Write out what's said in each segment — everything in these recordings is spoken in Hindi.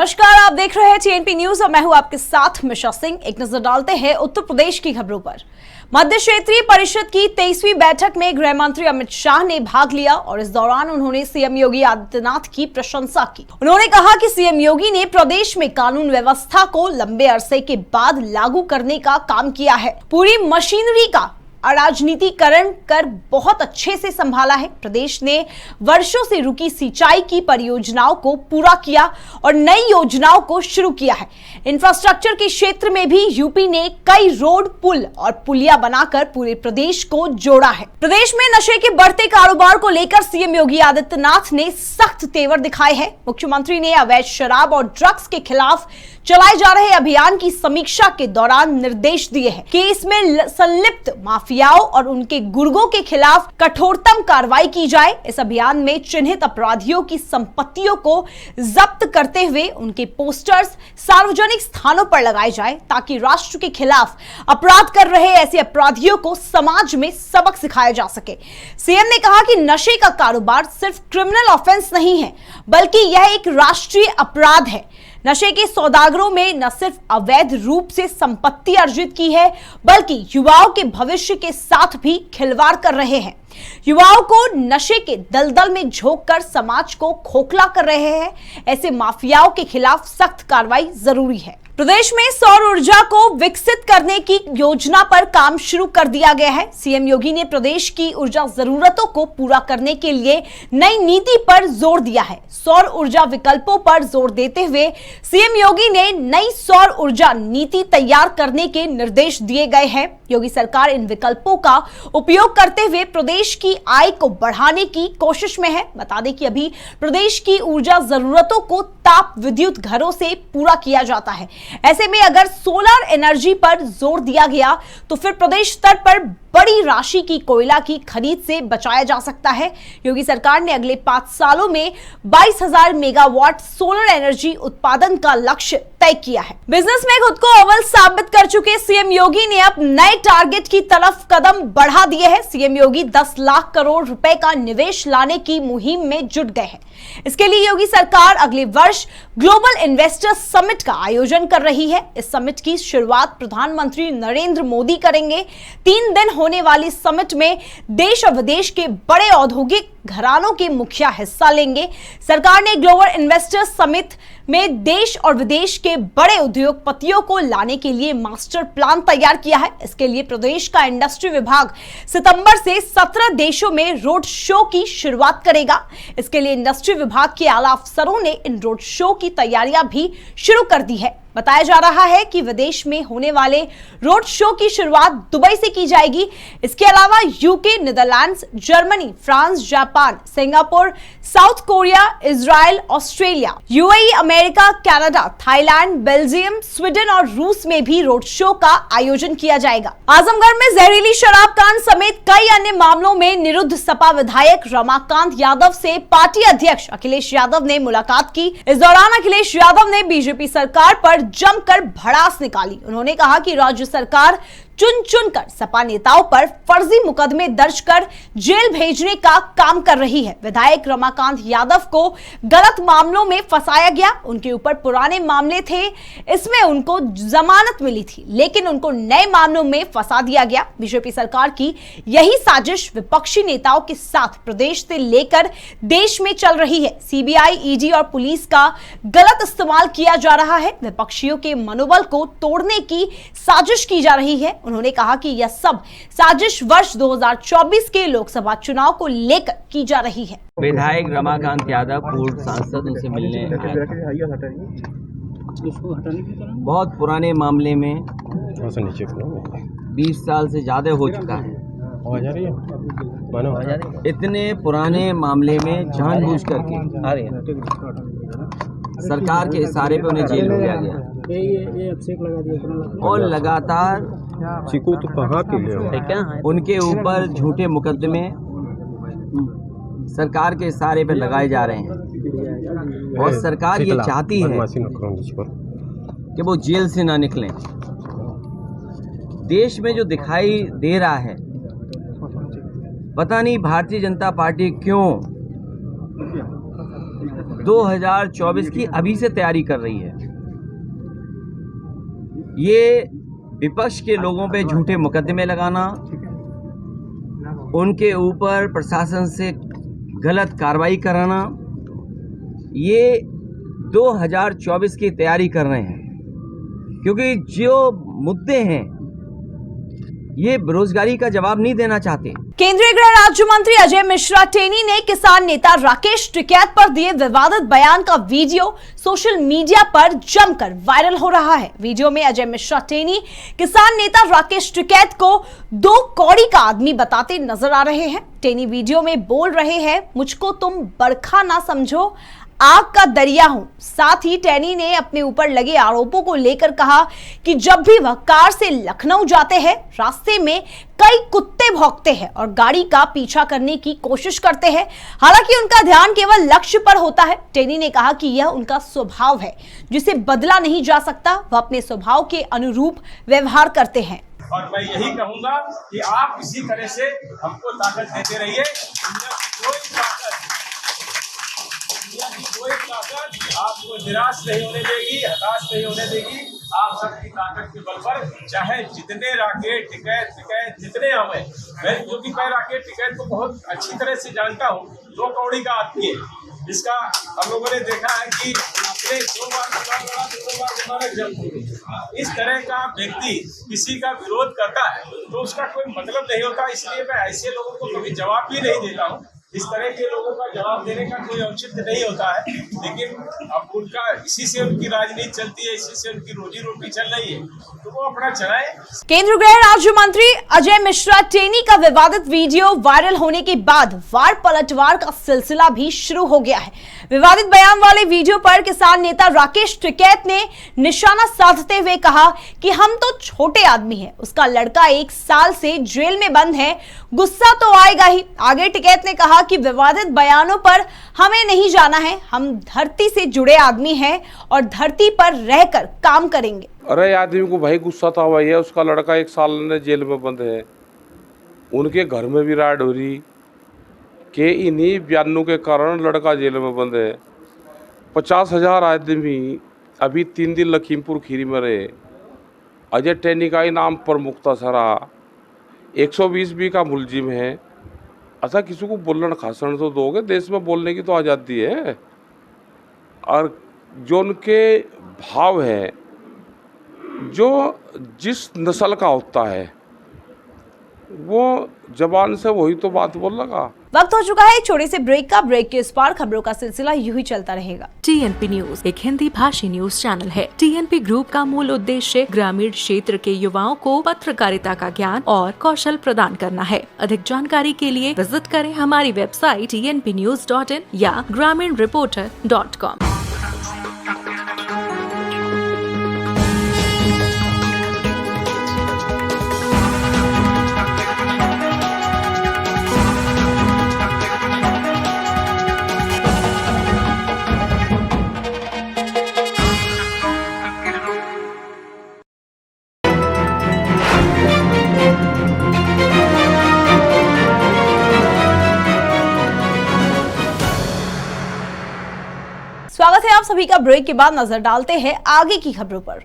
नमस्कार, आप देख रहे हैं टीएनपी न्यूज और मैं हूं आपके साथ मिशा सिंह। एक नजर डालते हैं उत्तर प्रदेश की खबरों पर। मध्य क्षेत्रीय परिषद की 23वीं बैठक में गृह मंत्री अमित शाह ने भाग लिया और इस दौरान उन्होंने सीएम योगी आदित्यनाथ की प्रशंसा की। उन्होंने कहा कि सीएम योगी ने प्रदेश में कानून व्यवस्था को लंबे अरसे के बाद लागू करने का काम किया है। पूरी मशीनरी का अराजनीतिकरण कर बहुत अच्छे से संभाला है। प्रदेश ने वर्षों से रुकी सिंचाई की परियोजनाओं को पूरा किया और नई योजनाओं को शुरू किया है। इंफ्रास्ट्रक्चर के क्षेत्र में भी यूपी ने कई रोड, पुल और पुलिया बनाकर पूरे प्रदेश को जोड़ा है। प्रदेश में नशे के बढ़ते कारोबार को लेकर सीएम योगी आदित्यनाथ ने सख्त तेवर दिखाए हैं। मुख्यमंत्री ने अवैध शराब और ड्रग्स के खिलाफ चलाए जा रहे अभियान की समीक्षा के दौरान निर्देश दिए हैं कि इसमें संलिप्त माफियाओं और उनके गुर्गों के खिलाफ कठोरतम कार्रवाई की जाए। इस अभियान में चिन्हित अपराधियों की संपत्तियों को जब्त करते हुए उनके पोस्टर्स सार्वजनिक स्थानों पर लगाए जाए ताकि राष्ट्र के खिलाफ अपराध कर रहे ऐसे अपराधियों को समाज में सबक सिखाया जा सके। सीएम ने कहा कि नशे का कारोबार सिर्फ क्रिमिनल ऑफेंस नहीं है, बल्कि यह एक राष्ट्रीय अपराध है। नशे के सौदागरों में न सिर्फ अवैध रूप से संपत्ति अर्जित की है, बल्कि युवाओं के भविष्य के साथ भी खिलवाड़ कर रहे हैं। युवाओं को नशे के दलदल में झोंककर समाज को खोखला कर रहे हैं। ऐसे माफियाओं के खिलाफ सख्त कार्रवाई जरूरी है। प्रदेश में सौर ऊर्जा को विकसित करने की योजना पर काम शुरू कर दिया गया है। सीएम योगी ने प्रदेश की ऊर्जा जरूरतों को पूरा करने के लिए नई नीति पर जोर दिया है। सौर ऊर्जा विकल्पों पर जोर देते हुए सीएम योगी ने नई सौर ऊर्जा नीति तैयार करने के निर्देश दिए गए हैं। योगी सरकार इन विकल्पों का उपयोग करते हुए प्रदेश की आय को बढ़ाने की कोशिश में है। बता दें कि अभी प्रदेश की ऊर्जा जरूरतों को ताप विद्युत घरों से पूरा किया जाता है। ऐसे में अगर सोलर एनर्जी पर जोर दिया गया तो फिर प्रदेश स्तर पर बड़ी राशि की कोयला की खरीद से बचाया जा सकता है। योगी सरकार ने अगले 5 सालों में 22,000 मेगावाट सोलर एनर्जी उत्पादन का लक्ष्य तय किया है। बिजनेस में खुद को अव्वल साबित कर चुके सीएम योगी ने अब नए टारगेट की तरफ कदम बढ़ा दिए हैं। सीएम योगी 10 लाख करोड़ रुपए का निवेश लाने की मुहिम में जुट गए हैं। इसके लिए योगी सरकार अगले वर्ष ग्लोबल इन्वेस्टर्स समिट का आयोजन कर रही है। इस समिट की शुरुआत प्रधानमंत्री नरेंद्र मोदी करेंगे। 3 दिन होने वाली समिट में देश और विदेश के बड़े औद्योगिक घरानों के मुखिया हिस्सा लेंगे। सरकार ने ग्लोबल इन्वेस्टर्स समिट में देश और विदेश के बड़े उद्योगपतियों को लाने के लिए मास्टर प्लान तैयार किया है। इसके लिए प्रदेश का इंडस्ट्री विभाग सितंबर से 17 देशों में रोड शो की शुरुआत करेगा। इसके लिए इंडस्ट्री विभाग के आला अफसरों ने इन रोड शो की तैयारियां भी शुरू कर दी है। बताया जा रहा है कि विदेश में होने वाले रोड शो की शुरुआत दुबई से की जाएगी। इसके अलावा UK, Netherlands, Germany, France, Japan, Singapore, south Korea, Israel, Australia, UAE, America, Canada, Thailand, Belgium, Sweden और रूस में भी रोड शो का आयोजन किया जाएगा। आजमगढ़ में जहरीली शराब कांड समेत कई अन्य मामलों में निरुद्ध सपा विधायक रमाकांत यादव से पार्टी अध्यक्ष अखिलेश यादव ने मुलाकात की। इस दौरान अखिलेश यादव ने बीजेपी सरकार पर जमकर भड़ास निकाली। उन्होंने कहा कि राज्य सरकार चुन चुनकर सपा नेताओं पर फर्जी मुकदमे दर्ज कर जेल भेजने का काम कर रही है। विधायक रमाकांत यादव को गलत मामलों में फंसाया गया। उनके ऊपर पुराने मामले थे, इसमें उनको जमानत मिली थी, लेकिन उनको नए मामलों में फंसा दिया गया। बीजेपी सरकार की यही साजिश विपक्षी नेताओं के साथ प्रदेश से लेकर देश में चल रही है। सीबीआई, ईडी और पुलिस का गलत इस्तेमाल किया जा रहा है। विपक्षियों के मनोबल को तोड़ने की साजिश की जा रही है। उन्होंने कहा कि यह सब साजिश वर्ष 2024 के लोकसभा चुनाव को लेकर की जा रही है। विधायक रमाकांत यादव पूर्व सांसद उनसे मिलने आए। बहुत पुराने मामले में 20 साल से ज्यादा हो चुका है। इतने पुराने मामले में जानबूझ करके सरकार के इशारे पे उन्हें जेल भेजा गया और लगातार उनके ऊपर झूठे मुकदमे सरकार के इशारे पे लगाए जा रहे हैं और सरकार ये चाहती है कि वो जेल से ना निकलें। देश में जो दिखाई दे रहा है, पता नहीं भारतीय जनता पार्टी क्यों 2024 की अभी से तैयारी कर रही है। ये विपक्ष के लोगों पे झूठे मुकदमे लगाना, उनके ऊपर प्रशासन से गलत कार्रवाई कराना, ये 2024 की तैयारी कर रहे हैं। क्योंकि जो मुद्दे हैं ये बेरोजगारी का जवाब नहीं देना चाहते। केंद्रीय गृह राज्य मंत्री अजय मिश्रा टेनी ने किसान नेता राकेश टिकैत पर दिए विवादित बयान का वीडियो सोशल मीडिया पर जमकर वायरल हो रहा है। वीडियो में अजय मिश्रा टेनी किसान नेता राकेश टिकैत को 2 कौड़ी का आदमी बताते नजर आ रहे हैं। टेनी वीडियो में बोल रहे हैं, मुझको तुम बरखा ना समझो, आग का दरिया हूं। साथ ही टेनी ने अपने ऊपर लगे आरोपों को लेकर कहा कि जब भी वह कार से लखनऊ जाते हैं, रास्ते में कई कुत्ते भौंकते हैं और गाड़ी का पीछा करने की कोशिश करते हैं। हालांकि उनका ध्यान केवल लक्ष्य पर होता है। टेनी ने कहा कि यह उनका स्वभाव है जिसे बदला नहीं जा सकता। वह अपने स्वभाव के अनुरूप व्यवहार करते हैं। और मैं यही कहूंगा कि आप इसी तरह से हमको ताकत देते रहिए। कोई ताकत आपको निराश नहीं होने देगी, हताश नहीं होने देगी। आप सबकी ताकत के बल पर चाहे जितने राकेश टिकैत जितने हमें, मैं राकेश टिकैत को बहुत अच्छी तरह से जानता हूँ। 2 कौड़ी का आदमी है। इसका हम लोगों ने देखा है कि आपने 2 बार चुनाव लड़ा तो 2 बार जमानत जब्त हुई। इस तरह का व्यक्ति किसी का विरोध करता है तो उसका कोई मतलब नहीं होता। इसलिए मैं ऐसे लोगों को कभी जवाब भी नहीं देता हूँ। इस तरह के लोगों का जवाब देने का कोई औचित्य नहीं होता है। लेकिन अब उनका इसी से उनकी राजनीति चलती है, इसी से उनकी रोजी रोटी चल रही है, तो वो अपना चलाए। केंद्रीय गृह राज्य मंत्री अजय मिश्रा टेनी का विवादित वीडियो वायरल होने के बाद वार पलटवार का सिलसिला भी शुरू हो गया है। विवादित बयान वाले वीडियो पर किसान नेता राकेश टिकैत ने निशाना साधते हुए कहा कि हम तो छोटे आदमी हैं, उसका लड़का 1 साल से जेल में बंद है, गुस्सा तो आएगा ही। आगे टिकैत ने कहा कि विवादित बयानों पर हमें नहीं जाना है, हम धरती से जुड़े आदमी हैं और धरती पर रहकर काम करेंगे। अरे आदमी को भाई गुस्सा था भाई है, उसका लड़का 1 साल ने जेल में बंद है, उनके घर में भी राइड हो रही कि इन्हीं बयानों के कारण लड़का जेल में बंद है। 50,000 आदमी अभी 3 दिन लखीमपुर खीरी में रहे। अजय टेनी का ही नाम प्रमुखता सरा, 120 बी का मुलजिम है। अच्छा किसी को बोलना खासन तो दोगे, देश में बोलने की तो आज़ादी है। और जो उनके भाव है, जो जिस नस्ल का होता है वो जबान से वही तो बात बोल लगा। वक्त हो चुका है एक छोटे से ब्रेक का। ब्रेक के इस पार खबरों का सिलसिला यूं ही चलता रहेगा। TNP न्यूज एक हिंदी भाषी न्यूज चैनल है। TNP ग्रुप का मूल उद्देश्य ग्रामीण क्षेत्र के युवाओं को पत्रकारिता का ज्ञान और कौशल प्रदान करना है। अधिक जानकारी के लिए विजिट करें हमारी वेबसाइट tnpnews.in या graminreporter.com। स्वागत है आप सभी का। ब्रेक के बाद नजर डालते हैं आगे की खबरों पर।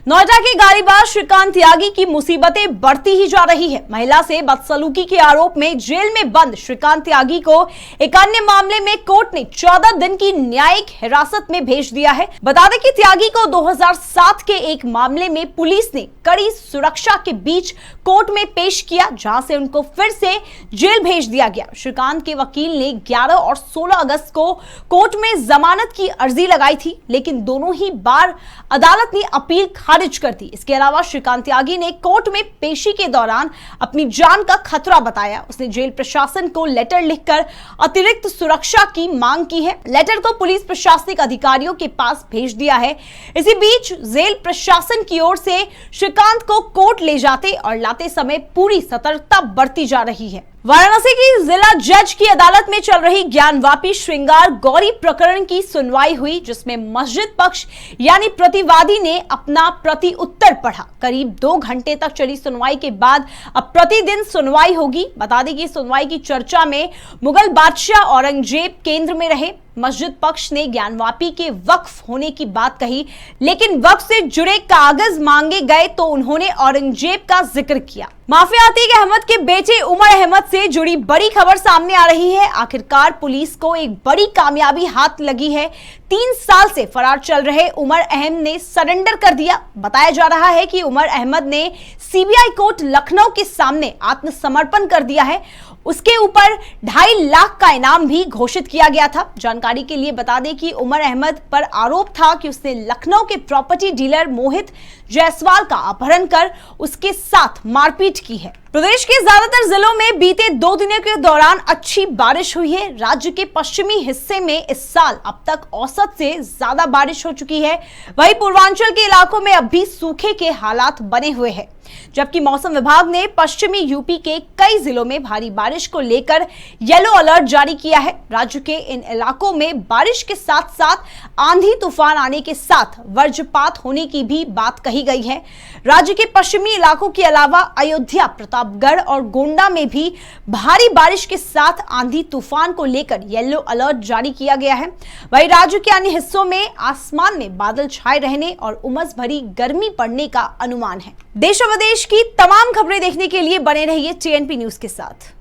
नोएडा के गाड़ीबाज श्रीकांत त्यागी की मुसीबतें बढ़ती ही जा रही है। महिला से बदसलूकी के आरोप में जेल में बंद श्रीकांत त्यागी को एक अन्य मामले में कोर्ट ने 14 दिन की न्यायिक हिरासत में भेज दिया है। बता दें कि त्यागी को 2007 के एक मामले में पुलिस ने कड़ी सुरक्षा के बीच कोर्ट में पेश किया, जहां से उनको फिर से जेल भेज दिया गया। श्रीकांत के वकील ने 11 और 16 अगस्त को कोर्ट में जमानत की अर्जी लगाई थी, लेकिन दोनों ही बार अदालत ने अपील खारिज कर दी। इसके अलावा श्रीकांत त्यागी ने कोर्ट में पेशी के दौरान अपनी जान का खतरा बताया। उसने जेल प्रशासन को लेटर लिखकर अतिरिक्त सुरक्षा की मांग की है। लेटर को पुलिस प्रशासनिक अधिकारियों के पास भेज दिया है। इसी बीच जेल प्रशासन की ओर से श्रीकांत को कोर्ट ले जाते और लाते समय पूरी सतर्कता बरती जा रही है। वाराणसी की जिला जज की अदालत में चल रही ज्ञानवापी श्रृंगार गौरी प्रकरण की सुनवाई हुई, जिसमें मस्जिद पक्ष यानी प्रतिवादी ने अपना प्रति उत्तर पढ़ा। करीब 2 घंटे तक चली सुनवाई के बाद अब प्रतिदिन सुनवाई होगी। बता दें कि सुनवाई की चर्चा में मुगल बादशाह औरंगजेब केंद्र में रहे। मस्जिद पक्ष ने ज्ञानवापी के वक्फ होने की बात कही, लेकिन वक्फ से जुड़े कागज मांगे गए तो उन्होंने औरंगजेब का जिक्र किया। माफिया अतीक अहमद के बेटे उमर अहमद से जुड़ी बड़ी खबर सामने आ रही है। आखिरकार पुलिस को एक बड़ी कामयाबी हाथ लगी है। 3 साल से फरार चल रहे उमर अहमद ने सरेंडर कर दिया। बताया जा रहा है कि उमर अहमद ने सीबीआई कोर्ट लखनऊ के सामने आत्मसमर्पण कर दिया है। उसके ऊपर 2.5 लाख का इनाम भी घोषित किया गया था। जानकारी के लिए बता दें कि उमर अहमद पर आरोप था कि उसने लखनऊ के प्रॉपर्टी डीलर मोहित जायसवाल का अपहरण कर उसके साथ मारपीट की है। प्रदेश के ज्यादातर जिलों में बीते 2 दिनों के दौरान अच्छी बारिश हुई है। राज्य के पश्चिमी हिस्से में इस साल अब तक औसत से ज्यादा बारिश हो चुकी है। वहीं पूर्वांचल के इलाकों में अब भी सूखे के हालात बने हुए हैं, जबकि मौसम विभाग ने पश्चिमी यूपी के कई जिलों में भारी बारिश को लेकर येलो अलर्ट जारी किया है। राज्य के इन इलाकों में बारिश के साथ साथ आंधी तूफान आने के साथ वज्रपात होने की भी बात कही गई है। राज्य के पश्चिमी इलाकों के अलावा अयोध्या, प्रतापगढ़ और गोंडा में भी भारी बारिश के साथ आंधी तूफान को लेकर येलो अलर्ट जारी किया गया है। वहीं राज्य के अन्य हिस्सों में आसमान में बादल छाए रहने और उमस भरी गर्मी पड़ने का अनुमान है। देश और विदेश की तमाम खबरें देखने के लिए बने रहिए TNP न्यूज के साथ।